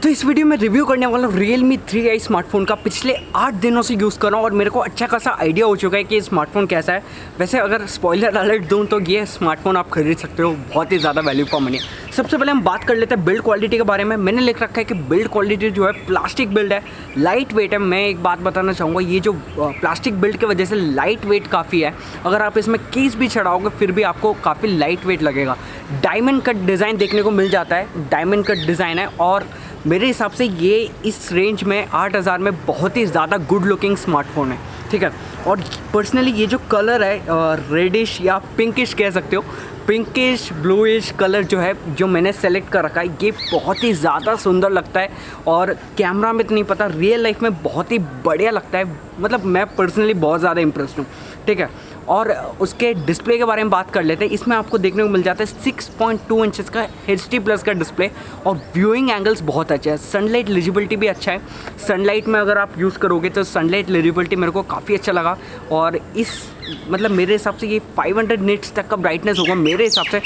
तो इस वीडियो में रिव्यू करने वाला हूँ Realme 3i स्मार्टफोन का। पिछले 8 दिनों से यूज़ कर रहा हूँ और मेरे को अच्छा खासा आइडिया हो चुका है कि स्मार्टफोन कैसा है। वैसे अगर स्पॉइलर अलर्ट दूँ तो ये स्मार्टफोन आप खरीद सकते हो, बहुत ही ज़्यादा वैल्यू फॉर मनी। सबसे पहले हम बात कर लेते हैं बिल्ड क्वालिटी के बारे में। मैंने लिख रखा है कि बिल्ड क्वालिटी जो है प्लास्टिक बिल्ड है, लाइट वेट है। मैं एक बात बताना चाहूँगा, ये जो प्लास्टिक बिल्ड की वजह से लाइट वेट काफ़ी है। अगर आप इसमें केस भी चढ़ाओगे फिर भी आपको काफ़ी लाइट वेट लगेगा। डायमंड कट डिज़ाइन देखने को मिल जाता है, डायमंड कट डिज़ाइन है और मेरे हिसाब से ये इस रेंज में 8000 में बहुत ही ज़्यादा गुड लुकिंग स्मार्टफोन है, ठीक है। और पर्सनली ये जो कलर है रेडिश या पिंकिश कह सकते हो, पिंकिश ब्लूइश कलर जो है, जो मैंने सेलेक्ट कर रखा है, ये बहुत ही ज़्यादा सुंदर लगता है। और कैमरा में तो नहीं पता, रियल लाइफ में बहुत ही बढ़िया लगता है। मतलब मैं पर्सनली बहुत ज़्यादा इम्प्रेस्ड हूँ, ठीक है। और उसके डिस्प्ले के बारे में बात कर लेते हैं। इसमें आपको देखने को मिल जाता है 6.2 इंचेस का HD+ का डिस्प्ले और व्यूइंग एंगल्स बहुत अच्छा है। सनलाइट एलिजिबिलिटी भी अच्छा है। सनलाइट में अगर आप यूज़ करोगे तो सनलाइट एलिजिबिलिटी मेरे को काफ़ी अच्छा लगा। और इस मतलब मेरे हिसाब से ये 500 निट्स तक का ब्राइटनेस होगा मेरे हिसाब से।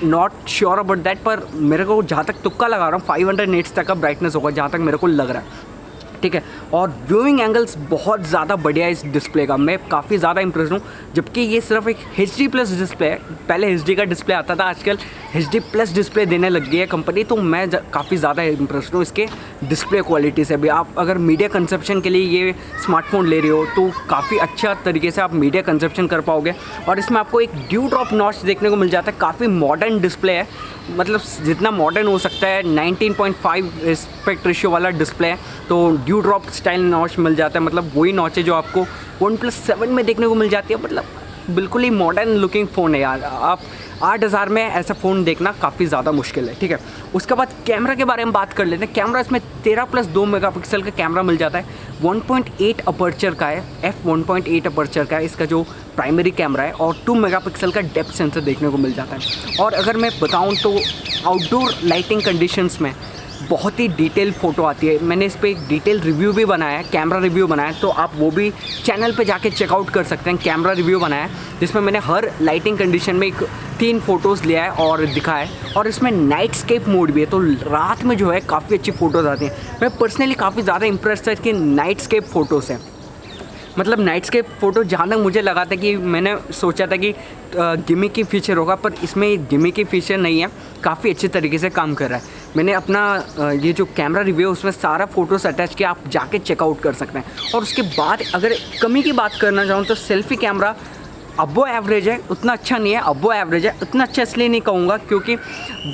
नॉट श्योर अबाउट दैट, पर मेरे को जहाँ तक तुक्का लगा रहा हूँ 500 निट्स तक का ब्राइटनेस होगा, जहाँ तक मेरे को लग रहा है, ठीक है। और व्यूइंग एंगल्स बहुत ज़्यादा बढ़िया है इस डिस्प्ले का, मैं काफ़ी ज़्यादा इंप्रेस हूँ। जबकि ये सिर्फ एक HD+ डिस्प्ले है। पहले HD का डिस्प्ले आता था, आजकल HD+ डिस्प्ले देने लग गई है कंपनी। तो मैं काफ़ी ज़्यादा इंप्रेस हूँ इसके डिस्प्ले क्वालिटी से भी। आप अगर मीडिया कंजप्शन के लिए ये स्मार्टफोन ले रहे हो तो काफ़ी अच्छा तरीके से आप मीडिया कंजप्शन कर पाओगे। और इसमें आपको एक ड्यू ड्रॉप नॉच देखने को मिल जाता है, काफ़ी मॉडर्न डिस्प्ले है, मतलब जितना मॉडर्न हो सकता है। 19.5 एस्पेक्ट रेशियो वाला डिस्प्ले है, तो ड्यू ड्रॉप स्टाइल नॉच मिल जाता है। मतलब वही नॉच है जो आपको OnePlus 7 में देखने को मिल जाती है। मतलब बिल्कुल ही मॉडर्न लुकिंग फ़ोन है यार। आप 8000 में ऐसा फ़ोन देखना काफ़ी ज़्यादा मुश्किल है, ठीक है। उसके बाद कैमरा के बारे में बात कर लेते हैं। कैमरा इसमें 13+2 मेगापिक्सल का कैमरा मिल जाता है। 1.8 अपर्चर का है, f1.8 अपर्चर का है इसका जो प्राइमरी कैमरा है। और 2 मेगापिक्सल का डेप्थ सेंसर देखने को मिल जाता है। और अगर मैं बताऊं तो आउटडोर लाइटिंग कंडीशंस में बहुत ही डिटेल फ़ोटो आती है। मैंने इस पर एक डिटेल रिव्यू भी बनाया है, कैमरा रिव्यू बनाया है, तो आप वो भी चैनल पे जाके चेकआउट कर सकते हैं। कैमरा रिव्यू बनाया है जिसमें मैंने हर लाइटिंग कंडीशन में 3 फ़ोटोज़ लिया है और दिखाया है। और इसमें नाइटस्केप मोड भी है, तो रात में जो है काफ़ी अच्छी फ़ोटोज़ आती हैं। मैं पर्सनली काफ़ी ज़्यादा इंप्रेस्ड था कि नाइटस्केप फ़ोटोज़ हैं। मतलब नाइटस्केप फ़ोटो जहाँ तक मुझे लगा था कि मैंने सोचा था कि गिमिकी फीचर होगा, पर इसमें गिमिकी फीचर नहीं है, काफ़ी अच्छे तरीके से काम कर रहा है। मैंने अपना ये जो कैमरा रिव्यू है उसमें सारा फ़ोटोज़ अटैच किया, आप जाके चेकआउट कर सकते हैं। और उसके बाद अगर कमी की बात करना चाहूँ तो सेल्फ़ी कैमरा अबो एवरेज है, उतना अच्छा नहीं है, अबो एवरेज है। उतना अच्छा इसलिए नहीं कहूँगा क्योंकि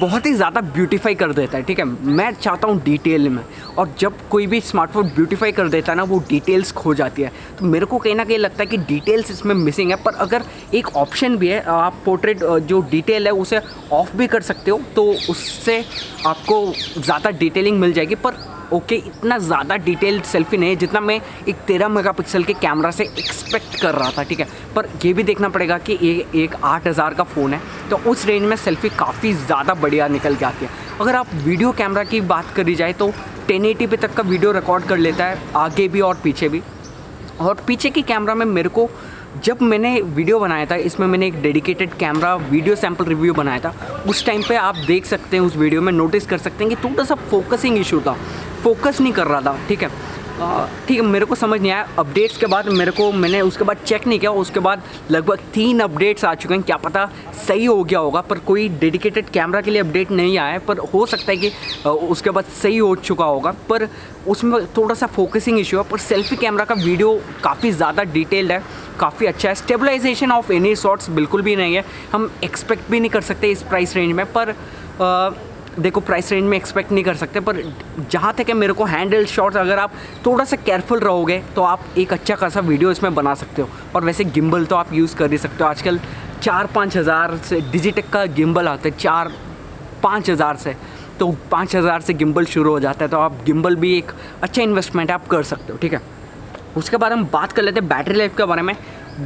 बहुत ही ज़्यादा ब्यूटीफाई कर देता है, ठीक है। मैं चाहता हूँ डिटेल में, और जब कोई भी स्मार्टफोन ब्यूटीफाई कर देता है ना, वो डिटेल्स खो जाती है। तो मेरे को कहीं ना कहीं लगता है कि डिटेल्स इसमें मिसिंग है। पर अगर एक ऑप्शन भी है, आप पोर्ट्रेट जो डिटेल है उसे ऑफ भी कर सकते हो, तो उससे आपको ज़्यादा डिटेलिंग मिल जाएगी। पर ओके, इतना ज़्यादा डिटेल्ड सेल्फी नहीं है जितना मैं एक 13 मेगापिक्सल के कैमरा से एक्सपेक्ट कर रहा था, ठीक है। पर ये भी देखना पड़ेगा कि एक 8000 का फ़ोन है, तो उस रेंज में सेल्फी काफ़ी ज़्यादा बढ़िया निकल के आती है। अगर आप वीडियो कैमरा की बात करी जाए तो 1080p तक का वीडियो रिकॉर्ड कर लेता है, आगे भी और पीछे भी। और पीछे की कैमरा में मेरे को, जब मैंने वीडियो बनाया था, इसमें मैंने एक dedicated camera video sample review बनाया था, उस टाइम पे आप देख सकते हैं, उस वीडियो में नोटिस कर सकते हैं कि थोड़ा सा फोकसिंग इशू था, फोकस नहीं कर रहा था, ठीक है। ठीक है, मेरे को समझ नहीं आया। अपडेट्स के बाद मैंने उसके बाद चेक नहीं किया, उसके बाद लगभग 3 अपडेट्स आ चुके हैं, क्या पता सही हो गया होगा। पर कोई डेडिकेटेड कैमरा के लिए अपडेट नहीं आया है, पर हो सकता है कि उसके बाद सही हो चुका होगा। पर उसमें थोड़ा सा फोकसिंग इशू है। पर सेल्फी कैमरा का वीडियो काफ़ी ज़्यादा डिटेल्ड है, काफ़ी अच्छा है। स्टेबलाइजेशन ऑफ एनी सॉर्ट्स बिल्कुल भी नहीं है, हम एक्सपेक्ट भी नहीं कर सकते इस प्राइस रेंज में। पर देखो, प्राइस रेंज में एक्सपेक्ट नहीं कर सकते, पर जहाँ तक है मेरे को हैंडल शॉट्स, अगर आप थोड़ा सा केयरफुल रहोगे तो आप एक अच्छा खासा वीडियो इसमें बना सकते हो। और वैसे गिम्बल तो आप यूज़ कर ही सकते हो, आजकल 4-5 हज़ार से डिजिटेक का गिम्बल आता है, 4-5 हज़ार से, तो 5,000 से गिम्बल शुरू हो जाता है। तो आप गिम्बल भी एक अच्छा इन्वेस्टमेंट आप कर सकते हो, ठीक है। उसके बाद हम बात कर लेते हैं बैटरी लाइफ के बारे में।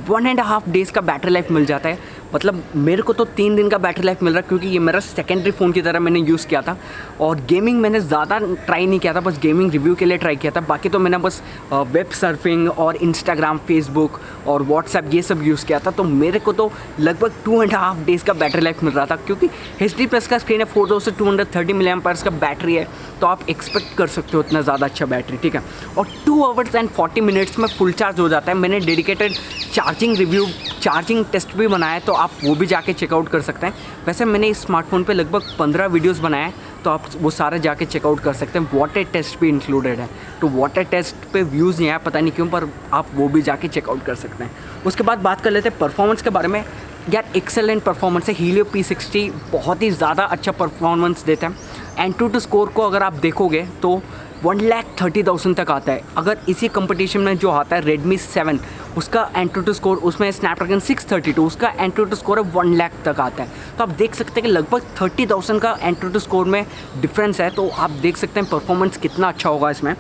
1.5 डेज़ का बैटरी लाइफ मिल जाता है। मतलब मेरे को तो 3 दिन का बैटरी लाइफ मिल रहा है, क्योंकि ये मेरा सेकेंडरी फ़ोन की तरह मैंने यूज़ किया था। और गेमिंग मैंने ज़्यादा ट्राई नहीं किया था, बस गेमिंग रिव्यू के लिए ट्राई किया था। बाकी तो मैंने बस वेब सर्फिंग और इंस्टाग्राम, फेसबुक और व्हाट्सएप ये सब यूज़ किया था। तो मेरे को तो लगभग 2.5 डेज़ का बैटरी लाइफ मिल रहा था, क्योंकि HD+ का स्क्रीन है, 4230 mAh का बैटरी है, तो आप एक्सपेक्ट कर सकते हो इतना ज़्यादा अच्छा बैटरी, ठीक है। और 2 आवर्स एंड 40 मिनट्स में फुल चार्ज हो जाता है। मैंने डेडिकेटेड चार्जिंग टेस्ट भी बनाया है, तो आप वो भी जाके चेकआउट कर सकते हैं। वैसे मैंने इस स्मार्टफोन पे लगभग 15 वीडियोस बनाए हैं, तो आप वो सारे जाके चेकआउट कर सकते हैं। वाटर टेस्ट भी इंक्लूडेड है, तो वाटर टेस्ट पे व्यूज़ नहीं आया, पता नहीं क्यों, पर आप वो भी जाके चेकआउट कर सकते हैं। उसके बाद बात कर लेते हैं परफॉर्मेंस के बारे में। यार एक्सेलेंट परफॉर्मेंस है। हीलियो P60 बहुत ही ज़्यादा अच्छा परफॉर्मेंस देता है। एंटूटू स्कोर को अगर आप देखोगे तो 1,30,000 तक आता है। अगर इसी कंपटीशन में जो आता है Redmi 7, उसका एंटूटू स्कोर, उसमें स्नैपड्रैगन 632, उसका एंटूटू स्कोर है 1 लाख तक आता है। तो आप देख सकते हैं कि लगभग 30,000 का एंटूटू स्कोर में डिफरेंस है। तो आप देख सकते हैं परफॉर्मेंस कितना अच्छा होगा इसमें।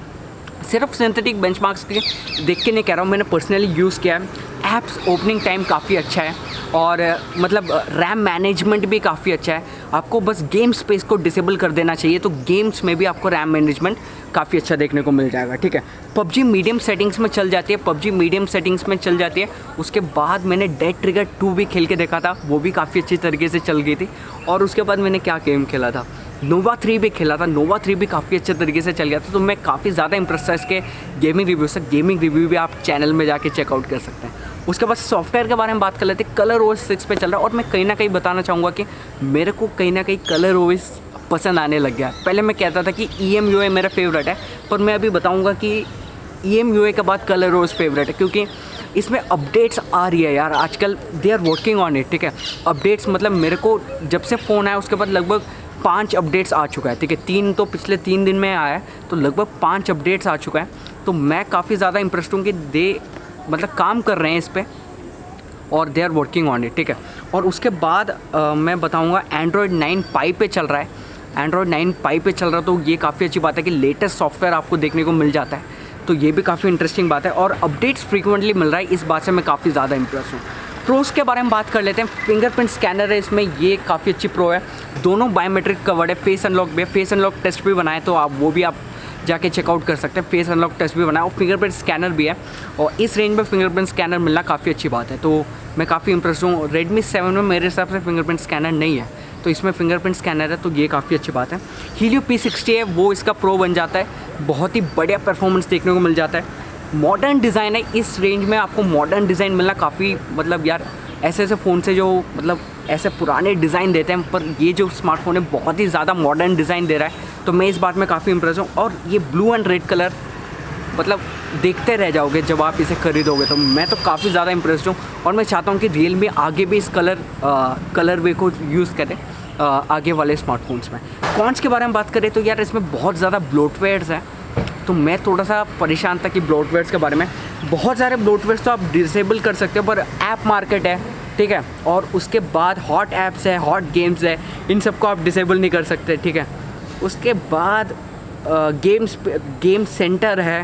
सिर्फ सिंथेटिक बेंचमार्क्स के देख के नहीं कह रहा हूँ, मैंने पर्सनली यूज़ किया है। ऐप्स ओपनिंग टाइम काफ़ी अच्छा है, और मतलब रैम मैनेजमेंट भी काफ़ी अच्छा है। आपको बस गेम स्पेस को डिसेबल कर देना चाहिए, तो गेम्स में भी आपको रैम मैनेजमेंट काफ़ी अच्छा देखने को मिल जाएगा, ठीक है। PUBG मीडियम सेटिंग्स में चल जाती है, PUBG मीडियम सेटिंग्स में चल जाती है। उसके बाद मैंने डेड ट्रिगर 2 भी खेल के देखा था, वो भी काफ़ी अच्छी तरीके से चल गई थी। और उसके बाद मैंने क्या गेम खेला था, नोवा 3 भी खेला था। नोवा 3 भी काफ़ी अच्छे तरीके से चल गया था, तो मैं काफ़ी ज़्यादा इंप्रेस था इसके गेमिंग रिव्यू से। गेमिंग रिव्यू भी आप चैनल में जाके चेकआउट कर सकते हैं। उसके बाद सॉफ्टवेयर के बारे में बात कर लेते हैं। ColorOS 6 पे चल रहा है, और मैं कहीं ना कहीं बताना चाहूँगा कि मेरे को कहीं ना कहीं ColorOS पसंद आने लग गया। पहले मैं कहता था कि EMUI मेरा फेवरेट है, पर मैं अभी बताऊँगा कि EMUI के बाद ColorOS फेवरेट है, क्योंकि इसमें अपडेट्स आ रही है यार आजकल। They are working on it, ठीक है। अपडेट्स मतलब मेरे को जब से फ़ोन आया उसके बाद लगभग 5 अपडेट्स आ चुका है, ठीक है। 3 तो पिछले 3 दिन में आया है, तो लगभग 5 अपडेट्स आ चुका है। तो मैं काफ़ी ज़्यादा इंप्रेस्ड हूँ कि दे मतलब काम कर रहे हैं इस पर, और they are working on it, ठीक है। और उसके बाद मैं बताऊँगा Android 9 Pie पे चल रहा है। Android 9 Pie पे चल रहा, तो ये काफ़ी अच्छी बात है कि लेटेस्ट सॉफ्टवेयर आपको देखने को मिल जाता है, तो ये भी काफ़ी इंटरेस्टिंग बात है। और अपडेट्स फ्रीक्वेंटली मिल रहा है, इस बात से मैं काफ़ी ज़्यादा इंप्रेस हूँ। प्रोस के बारे में बात कर लेते हैं। फिंगरप्रिंट स्कैनर है इसमें, ये काफ़ी अच्छी प्रो है। दोनों बायोमेट्रिक कवर्ड है, फेस अनलॉक भी है। फेस अनलॉक टेस्ट भी बनाए, तो आप वो भी आप जाके चेकआउट कर सकते हैं। फेस अनलॉक टेस्ट भी बनाया, और फिंगरप्रिंट स्कैनर भी है, और इस रेंज में फिंगरप्रिंट स्कैनर मिलना काफ़ी अच्छी बात है। तो मैं काफ़ी इंप्रेस हूँ। Redmi 7 में मेरे हिसाब से फिंगरप्रिंट स्कैनर नहीं है, तो इसमें फिंगरप्रिंट स्कैनर है, तो ये काफ़ी अच्छी बात है। हीलियो P60 है, वो इसका प्रो बन जाता है। बहुत ही बढ़िया परफॉर्मेंस देखने को मिल जाता है। मॉडर्न डिज़ाइन है, इस रेंज में आपको मॉडर्न डिज़ाइन मिलना काफ़ी, मतलब यार ऐसे ऐसे फ़ोन से जो मतलब ऐसे पुराने डिज़ाइन देते हैं, पर ये जो स्मार्टफोन है बहुत ही ज़्यादा मॉडर्न डिज़ाइन दे रहा है, तो मैं इस बात में काफ़ी इंप्रेस हूँ। और ये ब्लू एंड रेड कलर मतलब देखते रह जाओगे जब आप इसे खरीदोगे, तो मैं तो काफ़ी ज़्यादा इंप्रेस्ड हूँ। और मैं चाहता हूँ कि Realme आगे भी इस कलर वे को यूज़ करें आगे वाले स्मार्टफोन्स में। कॉन्स के बारे में बात करें तो यार इसमें बहुत ज़्यादा ब्लोटवेयर्स हैं, तो मैं थोड़ा सा परेशान था कि ब्लोटवेयर्स के बारे में। बहुत सारे ब्लोटवेयर्स तो आप डिसेबल कर सकते हो, पर ऐप मार्केट है, ठीक है। और उसके बाद हॉट ऐप्स है, हॉट गेम्स है, इन सबको आप डिसेबल नहीं कर सकते, ठीक है। उसके बाद गेम सेंटर है,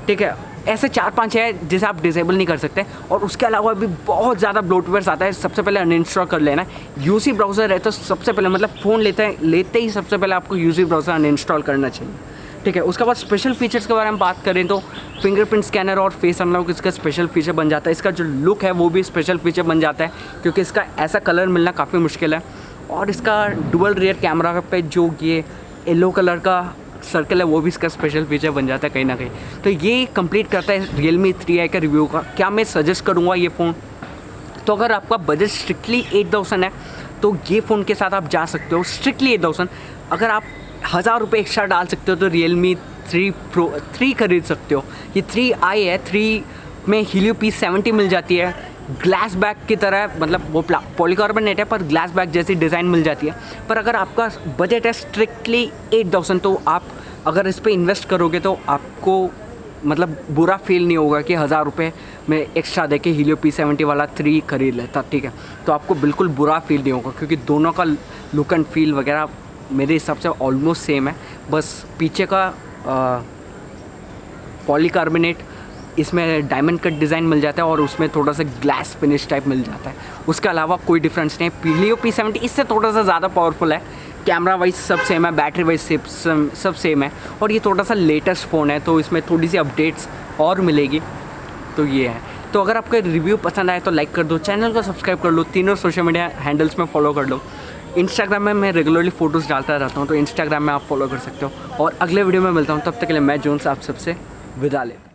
ठीक है। ऐसे 4-5 है जिसे आप डिसेबल नहीं कर सकते। और उसके अलावा भी बहुत ज़्यादा ब्लोटवेयर्स आता है, सबसे पहले अनइंस्टॉल कर लेना। यूसी ब्राउज़र है तो सबसे पहले मतलब फ़ोन लेते ही सबसे पहले आपको यूसी ब्राउज़र अनइंस्टॉल करना चाहिए, ठीक है। उसके बाद स्पेशल फीचर्स के बारे में बात करें तो फिंगरप्रिंट स्कैनर और फेस अनलॉक इसका स्पेशल फीचर बन जाता है। इसका जो लुक है वो भी स्पेशल फीचर बन जाता है, क्योंकि इसका ऐसा कलर मिलना काफ़ी मुश्किल है। और इसका डुअल रियर कैमरा पे जो ये येलो कलर का सर्कल है वो भी इसका स्पेशल फीचर बन जाता है कहीं ना कहीं। तो ये कंप्लीट करता है Realme 3i का रिव्यू का। क्या मैं सजेस्ट करूँगा ये फ़ोन, तो अगर आपका बजट स्ट्रिक्टली 8,000 है तो ये फ़ोन के साथ आप जा सकते हो। स्ट्रिक्टली 8,000, अगर आप 1,000 रुपये एक्स्ट्रा डाल सकते हो तो Realme 3 खरीद सकते हो। ये 3i है, 3 में Helio P70 मिल जाती है, ग्लास बैग की तरह, मतलब वो पॉलीकार्बोनेट है पर ग्लास बैग जैसी डिज़ाइन मिल जाती है। पर अगर आपका बजट है स्ट्रिक्टली 8,000 तो आप अगर इस पर इन्वेस्ट करोगे तो आपको मतलब बुरा फील नहीं होगा कि 1,000 रुपये में एक्स्ट्रा दे के Helio P70 वाला 3 खरीद लेता, ठीक है। तो आपको बिल्कुल बुरा फील नहीं होगा, क्योंकि दोनों का लुक एंड फील वगैरह मेरे हिसाब से ऑलमोस्ट सेम है। बस पीछे का पॉलीकार्बोनेट इसमें डायमंड कट डिज़ाइन मिल जाता है और उसमें थोड़ा सा ग्लास फिनिश टाइप मिल जाता है। उसके अलावा कोई डिफरेंस नहीं है। Helio P70 इससे थोड़ा सा ज़्यादा पावरफुल है, कैमरा वाइज सब सेम है, बैटरी वाइज सब सेम है, और ये थोड़ा सा लेटेस्ट फ़ोन है तो इसमें थोड़ी सी अपडेट्स और मिलेगी। तो ये है। तो अगर आपको रिव्यू पसंद आए तो लाइक कर दो, चैनल को सब्सक्राइब कर लो, तीनों सोशल मीडिया हैंडल्स में फॉलो कर लो। इंस्टाग्राम में मैं रेगुलरली फ़ोटोज़ डालता रहता हूँ, तो इंस्टाग्राम में आप फॉलो कर सकते हो। और अगले वीडियो में मिलता हूँ, तब तक के लिए मैं जोन्स आप सबसे विदा लेता हूँ।